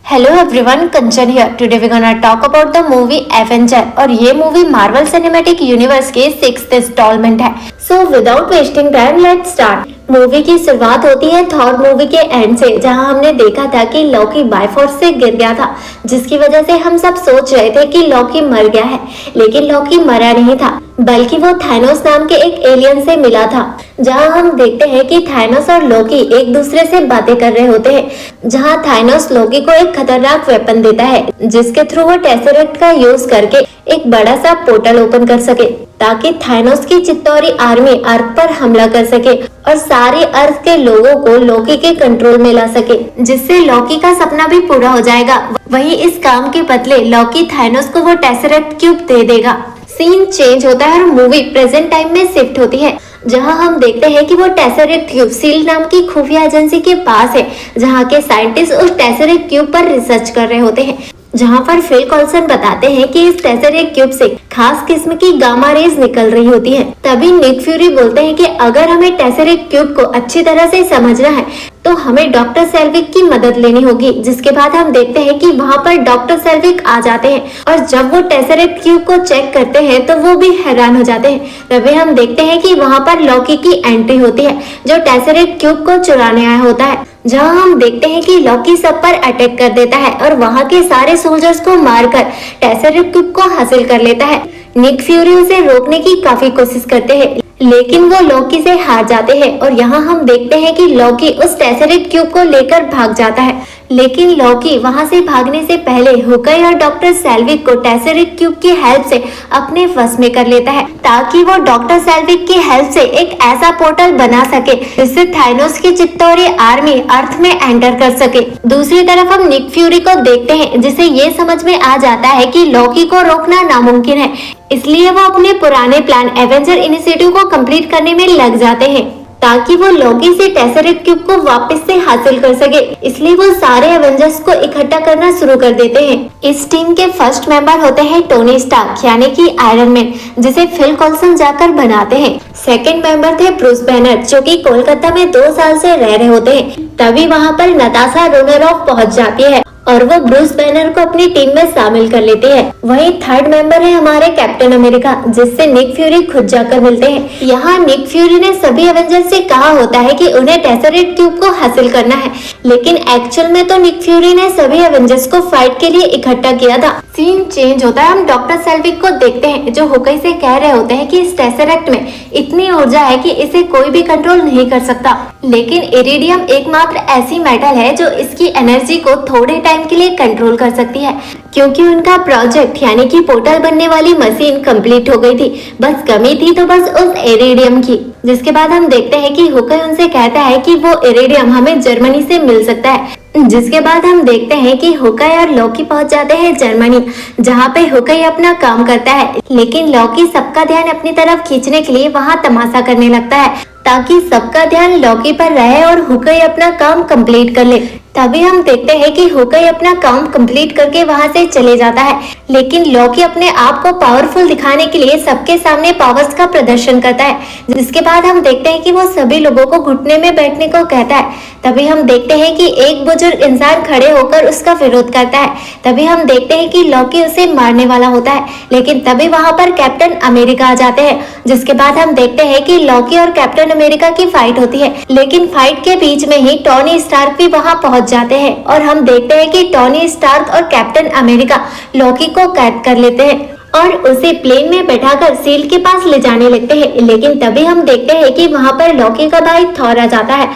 Hello everyone, Kanchan here. Today we gonna talk about the movie Avenger और ये movie Marvel cinematic universe की 6th instalment है। So without wasting time let's start. Movie की शुरुआत होती है थॉर मूवी के एंड से, जहां हमने देखा था कि लॉकी बायफोर्स से गिर गया था, जिसकी वजह से हम सब सोच रहे थे कि लॉकी मर गया है, लेकिन लॉकी मरा नहीं था, बल्कि वो थानोस नाम के एक एलियन से मिला था। जहां हम देखते हैं कि थानोस और लॉकी एक दूसरे से बातें कर रहे होते हैं, जहां थानोस लॉकी को एक खतरनाक वेपन देता है, जिसके थ्रू वो टेसरेक्ट का यूज करके एक बड़ा सा पोर्टल ओपन कर सके, ताकि थानोस की चित्तौरी आर्मी अर्थ पर हमला कर सके और सारे अर्थ के लोगों को लॉकी के कंट्रोल में ला सके, जिससे लॉकी का सपना भी पूरा हो जाएगा। वही इस काम के बदले लॉकी थानोस को वो टेसरेक्ट क्यूब दे देगा। सीन चेंज होता है और मूवी प्रेजेंट टाइम में शिफ्ट होती है, जहां हम देखते हैं कि वो टेसरेक्ट क्यूब सील नाम की खुफिया एजेंसी के पास है, जहां के साइंटिस्ट उस टेसरेक्ट क्यूब पर रिसर्च कर रहे होते हैं। जहां पर फिल कॉल्सन बताते हैं कि इस टेसरेक्ट क्यूब से खास किस्म की गामा रेज निकल रही होती है। तभी निक फ्यूरी बोलते हैं कि अगर हमें टेसरेक्ट क्यूब को अच्छी तरह से समझना है तो हमें डॉक्टर सेल्विक की मदद लेनी होगी। जिसके बाद हम देखते हैं कि वहां पर डॉक्टर सेल्विक आ जाते हैं और जब वो टेसरेक्ट क्यूब को चेक करते हैं तो वो भी हैरान हो जाते हैं। तभी हम देखते हैं कि वहां पर लॉकी की एंट्री होती है, जो टेसरेक्ट क्यूब को चुराने आया होता है। जहां हम देखते हैं कि लॉकी सब पर अटैक कर देता है और वहां के सारे सोल्जर्स को मारकर टेसरेक्ट क्यूब को हासिल कर लेता है। निक फ्यूरी उसे रोकने की काफी कोशिश करते हैं, लेकिन वो लॉकी से हार जाते हैं और यहाँ हम देखते हैं कि लॉकी उस टेसरेक्ट क्यूब को लेकर भाग जाता है। लेकिन लॉकी वहां से भागने से पहले हुकाई और डॉक्टर सेल्विक को टेसरेक्ट क्यूब की हेल्प से अपने वश में कर लेता है, ताकि वो डॉक्टर सेल्विक की हेल्प से एक ऐसा पोर्टल बना सके जिससे थानोस की चित्तौरी आर्मी अर्थ में एंटर कर सके। दूसरी तरफ हम निक फ्यूरी को देखते हैं, जिसे ये समझ में आ जाता है कि लॉकी को रोकना नामुमकिन है, इसलिए वो अपने पुराने प्लान एवेंजर इनिशिएटिव को कंप्लीट करने में लग जाते हैं, ताकि वो लॉकी से टेसरेक्ट क्यूब को वापस से हासिल कर सके। इसलिए वो सारे एवेंजर्स को इकट्ठा करना शुरू कर देते हैं। इस टीम के फर्स्ट मेंबर होते हैं टोनी स्टार्क यानी कि आयरन मैन, जिसे फिल कॉल्सन जाकर बनाते हैं। सेकंड मेंबर थे ब्रूस बैनर, जो कि कोलकाता में 2 साल से रह रहे होते हैं। तभी वहाँ पर नताशा रोमेरोव पहुँच जाती है और वो ब्रूस बैनर को अपनी टीम में शामिल कर लेते हैं। वहीं थर्ड मेंबर है हमारे कैप्टन अमेरिका, जिससे निक फ्यूरी खुद जाकर मिलते हैं। यहाँ निक फ्यूरी ने सभी एवेंजर्स से कहा होता है कि उन्हें टेसरेक्ट क्यूब को हासिल करना है, लेकिन एक्चुअल में तो निक फ्यूरी ने सभी एवेंजर्स को फाइट के लिए इकट्ठा किया था। सीन चेंज होता है, हम डॉक्टर सेल्विक को देखते हैं, जो हुकाई से कह रहे होते हैं कि इस टेसरेक्ट में इतनी ऊर्जा है कि इसे कोई भी कंट्रोल नहीं कर सकता, लेकिन इरिडियम एकमात्र ऐसी मेटल है जो इसकी एनर्जी को थोड़े टाइम के लिए कंट्रोल कर सकती है। क्योंकि उनका प्रोजेक्ट यानी कि पोर्टल बनने वाली मशीन कंप्लीट हो गई थी, बस कमी थी तो बस उस इरिडियम की। जिसके बाद हम देखते हैं कि हुकाई उनसे कहता है कि वो इरिडियम हमें जर्मनी से मिल सकता है। जिसके बाद हम देखते हैं कि हुकाई और लॉकी पहुंच जाते हैं जर्मनी, जहां पे हुकाई अपना काम करता है, लेकिन लॉकी सबका ध्यान अपनी तरफ खींचने के लिए वहां तमाशा करने लगता है, ताकि सबका ध्यान लॉकी पर रहे और हुकाई अपना काम कंप्लीट कर ले। तभी हम देखते हैं कि हुकाई अपना काम कंप्लीट करके वहां से चले जाता है, लेकिन लॉकी अपने आप को पावरफुल दिखाने के लिए सबके सामने पावर्स का प्रदर्शन करता है। जिसके बाद हम देखते हैं कि वो सभी लोगों को घुटने में बैठने को कहता है। तभी हम देखते हैं कि एक बुजुर्ग इंसान खड़े होकर उसका विरोध करता है। तभी हम देखते हैं कि लॉकी उसे मारने वाला होता है, लेकिन तभी वहां पर कैप्टन अमेरिका आ जाते हैं। जिसके बाद हम देखते हैं कि लॉकी और कैप्टन अमेरिका की फाइट होती है, लेकिन फाइट के बीच में ही टोनी स्टार्क भी वहां पहुंच जाते हैं और हम देखते हैं कि टोनी स्टार्क और कैप्टन अमेरिका लॉकी को कैद कर लेते हैं और उसे प्लेन में बैठाकर सील के पास ले जाने लगते हैं। लेकिन तभी हम देखते हैं कि वहां पर लॉकी का भाई थॉर आ जाता है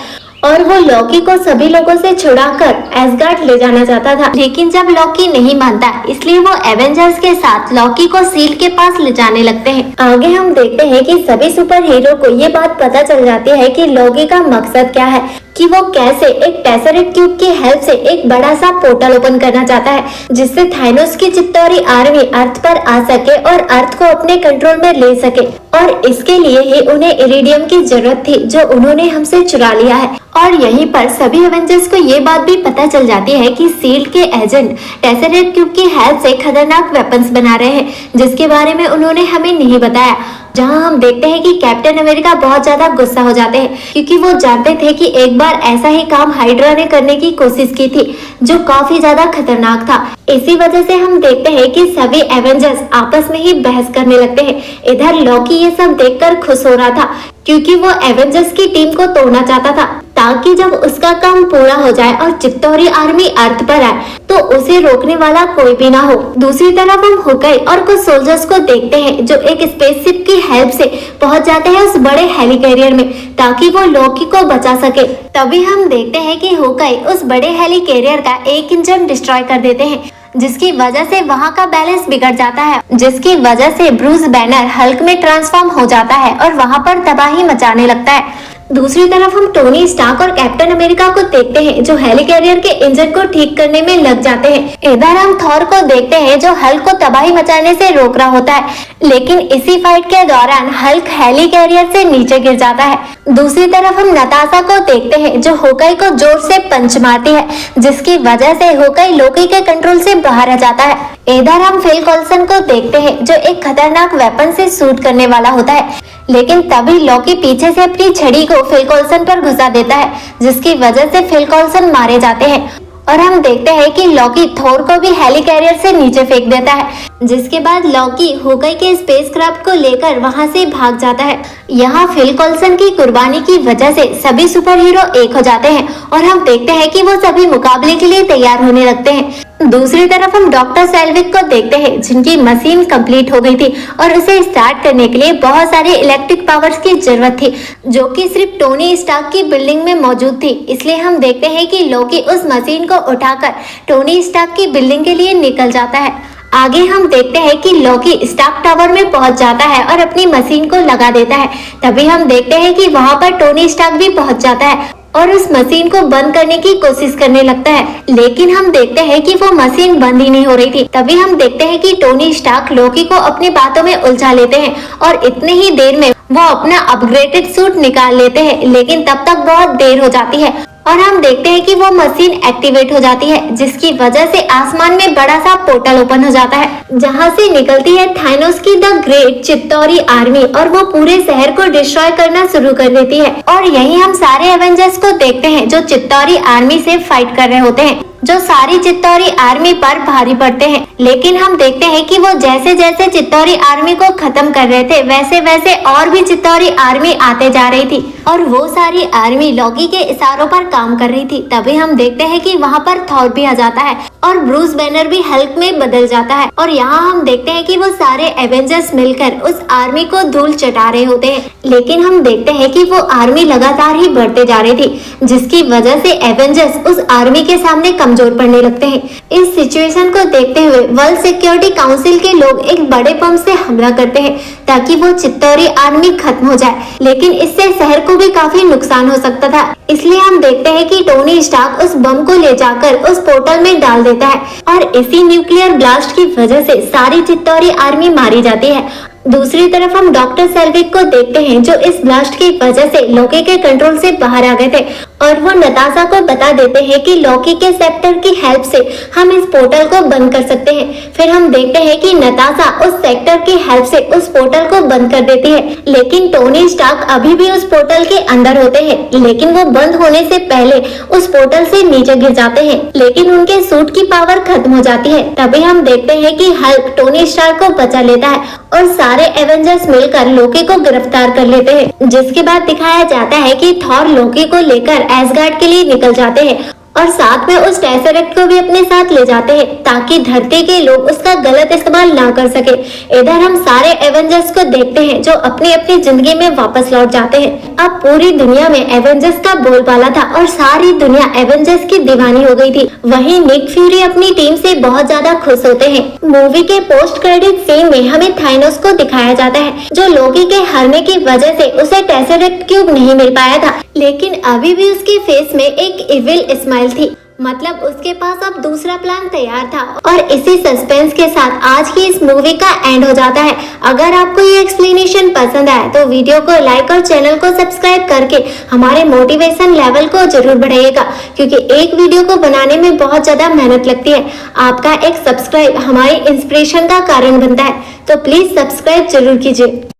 और वो लॉकी को सभी लोगों से छुड़ाकर एसगार्ड ले जाना चाहता था, लेकिन जब लॉकी नहीं मानता, इसलिए वो एवेंजर्स के साथ लॉकी को सील के पास ले जाने लगते हैं। आगे हम देखते हैं कि सभी सुपर हीरो को ये बात पता चल जाती है कि लॉकी का मकसद क्या है, कि वो कैसे एक टेसरेक्ट क्यूब की हेल्प से एक बड़ा सा पोर्टल ओपन करना चाहता है, जिससे थानोस की चित्तौरी आर्मी अर्थ पर आ सके और अर्थ को अपने कंट्रोल में ले सके। और इसके लिए ही उन्हें इरिडियम की जरूरत थी, जो उन्होंने हमसे चुरा लिया है। और यहीं पर सभी एवेंजर्स को ये बात भी पता चल जाती है कि सील के एजेंट टेसरेक्ट क्यूब की हेल्प से खतरनाक वेपन्स बना रहे हैं, जिसके बारे में उन्होंने हमें नहीं बताया। जहां हम देखते हैं कि कैप्टन अमेरिका बहुत ज्यादा गुस्सा हो जाते हैं क्योंकि वो जानते थे कि एक बार ऐसा ही काम हाइड्रा ने करने की कोशिश की थी जो काफी ज्यादा खतरनाक था। इसी वजह से हम देखते हैं कि सभी एवेंजर्स आपस में ही बहस करने लगते हैं। इधर लॉकी ये सब देखकर खुश हो रहा था क्योंकि वो एवेंजर्स की टीम को तोड़ना चाहता था ताकि जब उसका काम पूरा हो जाए और चित्तौरी आर्मी अर्थ पर आए तो उसे रोकने वाला कोई भी ना हो। दूसरी तरफ हम होकाई और कुछ सोल्जर्स को देखते हैं जो एक स्पेसशिप की हेल्प से पहुंच जाते हैं उस बड़े हेलीकैरियर में ताकि वो लॉकी को बचा सके। तभी हम देखते हैं कि होकाई उस बड़े हेलीकैरियर का एक इंजन डिस्ट्रॉय कर देते हैं जिसकी वजह से वहां का बैलेंस बिगड़ जाता है, जिसकी वजह से ब्रूस बैनर हल्क में ट्रांसफॉर्म हो जाता है और वहां पर तबाही मचाने लगता है। दूसरी तरफ हम टोनी स्टार्क और कैप्टन अमेरिका को देखते हैं जो हेलीकैरियर के इंजन को ठीक करने में लग जाते हैं। इधर हम थॉर को देखते हैं जो हल्क को तबाही मचाने से रोक रहा होता है, लेकिन इसी फाइट के दौरान हल्क हेलीकैरियर से नीचे गिर जाता है। दूसरी तरफ हम नताशा को देखते हैं जो होकाई को जोर से पंच मारती है जिसकी वजह से होकाई लोकी के कंट्रोल से बाहर आ जाता है। इधर हम फिल कॉल्सन को देखते हैं जो एक खतरनाक वेपन से शूट करने वाला होता है, लेकिन तभी लॉकी पीछे से अपनी छड़ी को फिल कॉल्सन पर घुसा देता है जिसकी वजह से फिल कॉल्सन मारे जाते हैं और हम देखते हैं कि लॉकी थोर को भी हेलीकैरियर से नीचे फेंक देता है, जिसके बाद लॉकी होकाई के स्पेसक्राफ्ट को लेकर वहां से भाग जाता है। यहाँ फिल कॉल्सन की कुर्बानी की वजह से सभी सुपर हीरो एक हो जाते हैं और हम देखते हैं कि वो सभी मुकाबले के लिए तैयार होने लगते हैं। दूसरी तरफ हम डॉक्टर सेल्विक को देखते हैं जिनकी मशीन कंप्लीट हो गई थी और उसे स्टार्ट करने के लिए बहुत सारे इलेक्ट्रिक पावर्स की जरूरत थी जो कि सिर्फ टोनी स्टार्क की बिल्डिंग में मौजूद थी। इसलिए हम देखते हैं कि लॉकी उस मशीन को उठाकर टोनी स्टार्क की बिल्डिंग के लिए निकल जाता है। आगे हम देखते हैं कि लॉकी स्टार्क टावर में पहुंच जाता है और अपनी मशीन को लगा देता है। तभी हम देखते हैं कि वहां पर टोनी स्टार्क भी पहुंच जाता है और उस मशीन को बंद करने की कोशिश करने लगता है, लेकिन हम देखते हैं कि वो मशीन बंद ही नहीं हो रही थी। तभी हम देखते हैं कि टोनी स्टार्क लॉकी को अपनी बातों में उलझा लेते हैं और इतने ही देर में वो अपना अपग्रेडेड सूट निकाल लेते हैं, लेकिन तब तक बहुत देर हो जाती है और हम देखते हैं कि वो मशीन एक्टिवेट हो जाती है जिसकी वजह से आसमान में बड़ा सा पोर्टल ओपन हो जाता है जहां से निकलती है थानोस की द ग्रेट चित्तौरी आर्मी और वो पूरे शहर को डिस्ट्रॉय करना शुरू कर देती है। और यही हम सारे एवेंजर्स को देखते हैं जो चित्तौरी आर्मी से फाइट कर रहे होते हैं, जो सारी चित्तौरी आर्मी पर भारी पड़ते हैं। लेकिन हम देखते हैं कि वो जैसे जैसे चित्तौरी आर्मी को खत्म कर रहे थे वैसे वैसे और भी चित्तौरी आर्मी आते जा रही थी और वो सारी आर्मी लॉकी के इशारों पर काम कर रही थी। तभी हम देखते हैं कि वहाँ पर थॉर भी आ जाता है और ब्रूस बैनर भी हल्क में बदल जाता है और यहाँ हम देखते हैं कि वो सारे एवेंजर्स मिलकर उस आर्मी को धूल चटा रहे होते हैं। लेकिन हम देखते हैं कि वो आर्मी लगातार ही बढ़ते जा रही थी जिसकी वजह से एवेंजर्स उस आर्मी के सामने कमजोर पड़ने लगते हैं। इस सिचुएशन को देखते हुए वर्ल्ड सिक्योरिटी काउंसिल के लोग एक बड़े बम से हमला करते हैं ताकि वो चित्तौरी आर्मी खत्म हो जाए, लेकिन इससे शहर को भी काफी नुकसान हो सकता था। इसलिए हम देखते हैं कि टोनी स्टार्क उस बम को ले जाकर उस पोर्टल में डाल देता है और इसी न्यूक्लियर ब्लास्ट की वजह से सारी चित्तौरी आर्मी मारी जाती है। दूसरी तरफ हम डॉक्टर सेल्विक को देखते हैं जो इस ब्लास्ट की वजह से लॉकी के कंट्रोल से बाहर आ गए थे और वो नताशा को बता देते हैं कि लॉकी के सेक्टर की हेल्प से हम इस पोर्टल को बंद कर सकते हैं। फिर हम देखते हैं कि नताशा उस सेक्टर की हेल्प से उस पोर्टल को बंद कर देती है, लेकिन टोनी स्टार्क अभी भी उस पोर्टल के अंदर होते हैं, लेकिन वो बंद होने से पहले उस पोर्टल से नीचे गिर जाते हैं, लेकिन उनके सूट की पावर खत्म हो जाती है। तभी हम देखते हैं कि हल्क टोनी स्टार्क को बचा लेता है और सारे एवेंजर्स मिलकर लोकी को गिरफ्तार कर लेते हैं, जिसके बाद दिखाया जाता है कि थॉर लोकी को लेकर एसगार्ड के लिए निकल जाते हैं और साथ में उस टेसरेक्ट को भी अपने साथ ले जाते हैं ताकि धरती के लोग उसका गलत इस्तेमाल ना कर सके। इधर हम सारे एवेंजर्स को देखते हैं जो अपनी अपनी जिंदगी में वापस लौट जाते हैं। अब पूरी दुनिया में एवेंजर्स का बोलबाला था और सारी दुनिया एवेंजर्स की दीवानी हो गई थी। वहीं निक फ्यूरी अपनी टीम से बहुत ज्यादा खुश होते हैं। मूवी के पोस्ट क्रेडिट सीन में हमें थानोस को दिखाया जाता है जो लोकी के हारने की वजह से उसे टेसरेक्ट क्यूब नहीं मिल पाया था, लेकिन अभी भी उसके फेस में एक इविल स्माइल थी, मतलब उसके पास अब दूसरा प्लान तैयार था। और इसी सस्पेंस के साथ आज की इस मूवी का एंड हो जाता है। अगर आपको ये एक्सप्लेनेशन पसंद आया तो वीडियो को लाइक और चैनल को सब्सक्राइब करके हमारे मोटिवेशन लेवल को जरूर बढ़ाइएगा, क्योंकि एक वीडियो को बनाने में बहुत ज्यादा मेहनत लगती है। आपका एक सब्सक्राइब हमारी इंस्पिरेशन का कारण बनता है, तो प्लीज सब्सक्राइब जरूर कीजिए।